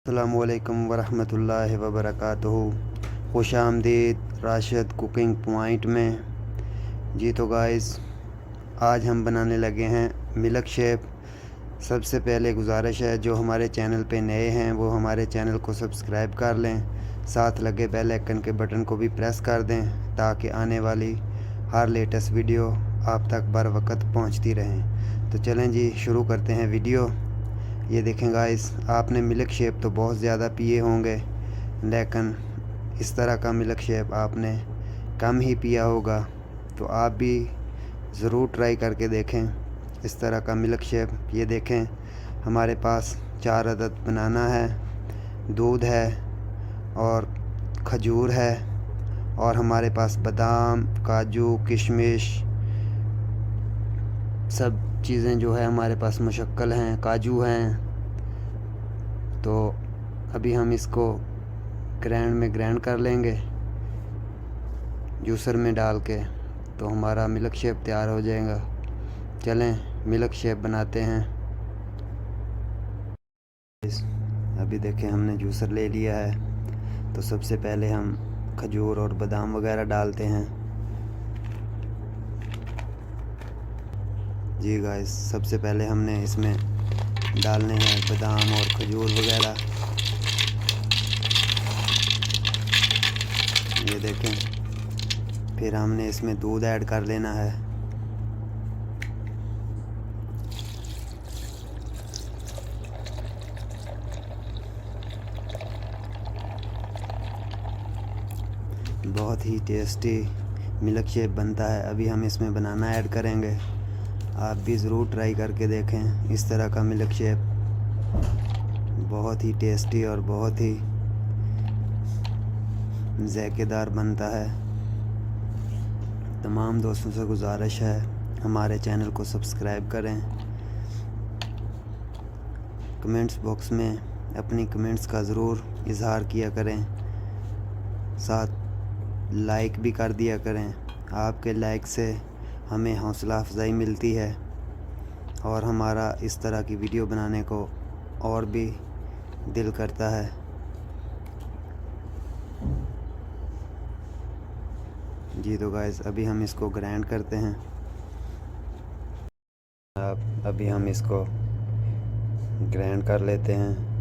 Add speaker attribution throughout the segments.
Speaker 1: अस्सलामुअलैकुम वरहमतुल्लाहि वबरकातुहू। खुश आमदीद राशिद कुकिंग पॉइंट में। जी तो गाइस, आज हम बनाने लगे हैं मिल्क शेक। सबसे पहले गुजारिश है, जो हमारे चैनल पे नए हैं वो हमारे चैनल को सब्सक्राइब कर लें, साथ लगे बेल आइकन के बटन को भी प्रेस कर दें ताकि आने वाली हर लेटेस्ट वीडियो आप तक बर वक्त पहुँचती रहें। तो चलें जी, शुरू करते हैं वीडियो। ये देखें गाइस, आपने मिल्क शेक तो बहुत ज़्यादा पिए होंगे, लेकिन इस तरह का मिल्क शेक आपने कम ही पिया होगा। तो आप भी ज़रूर ट्राई करके देखें इस तरह का मिल्क शेक। ये देखें, हमारे पास 4 अदद बनाना है, दूध है और खजूर है, और हमारे पास बादाम, काजू, किशमिश सब चीज़ें जो है हमारे पास मुशक्कल हैं, काजू हैं। तो अभी हम इसको ग्राइंड कर लेंगे जूसर में डाल के, तो हमारा मिल्क शेक तैयार हो जाएगा। चलें मिल्क शेक बनाते हैं। अभी देखें, हमने जूसर ले लिया है, तो सबसे पहले हम खजूर और बादाम वगैरह डालते हैं। जी गाइस, सबसे पहले हमने इसमें डालने हैं बादाम और खजूर वगैरह। ये देखें, फिर हमने इसमें दूध ऐड कर लेना है। बहुत ही टेस्टी मिल्क शेक बनता है। अभी हम इसमें बनाना ऐड करेंगे। आप भी ज़रूर ट्राई करके देखें इस तरह का मिल्क शेक। बहुत ही टेस्टी और बहुत ही ज़ायकेदार बनता है। तमाम दोस्तों से गुजारिश है, हमारे चैनल को सब्सक्राइब करें। कमेंट्स बॉक्स में अपनी कमेंट्स का ज़रूर इज़हार किया करें, साथ लाइक भी कर दिया करें। आपके लाइक से हमें हौसला अफजाई मिलती है और हमारा इस तरह की वीडियो बनाने को और भी दिल करता है। जी तो गाइस, अभी हम इसको ग्राइंड करते हैं। अभी हम इसको ग्राइंड कर लेते हैं।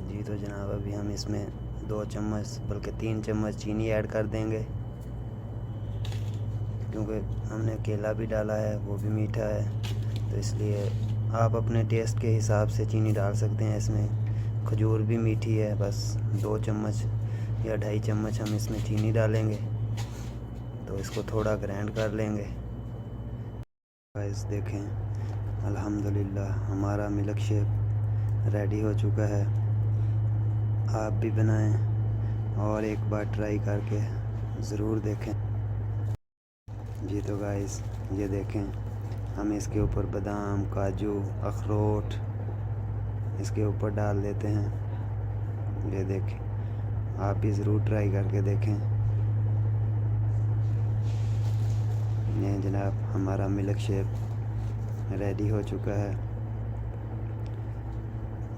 Speaker 1: जी तो जनाब, अभी हम इसमें 2 चम्मच बल्कि 3 चम्मच चीनी ऐड कर देंगे, क्योंकि हमने केला भी डाला है, वो भी मीठा है। तो इसलिए आप अपने टेस्ट के हिसाब से चीनी डाल सकते हैं। इसमें खजूर भी मीठी है, बस 2 चम्मच या 2.5 चम्मच हम इसमें चीनी डालेंगे। तो इसको थोड़ा ग्राइंड कर लेंगे। गाइस देखें, अल्हम्दुलिल्लाह हमारा मिल्क शेक रेडी हो चुका है। आप भी बनाएं और एक बार ट्राई करके ज़रूर देखें। जी तो गाइस, ये देखें, हम इसके ऊपर बादाम, काजू, अखरोट इसके ऊपर डाल देते हैं। ये देखें, आप भी ज़रूर ट्राई करके देखें। ये जनाब, हमारा मिल्क शेक रेडी हो चुका है।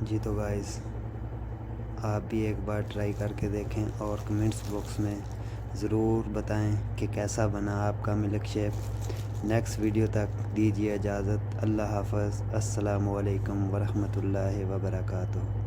Speaker 1: जी तो गाइस, आप भी एक बार ट्राई करके देखें और कमेंट्स बॉक्स में ज़रूर बताएं कि कैसा बना आपका मिल्क शेक। नेक्स्ट वीडियो तक दीजिए इजाज़त। अल्लाह हाफ़िज़। अस्सलामु अलैकुम वरहमतुल्लाहि वबरकातुहू।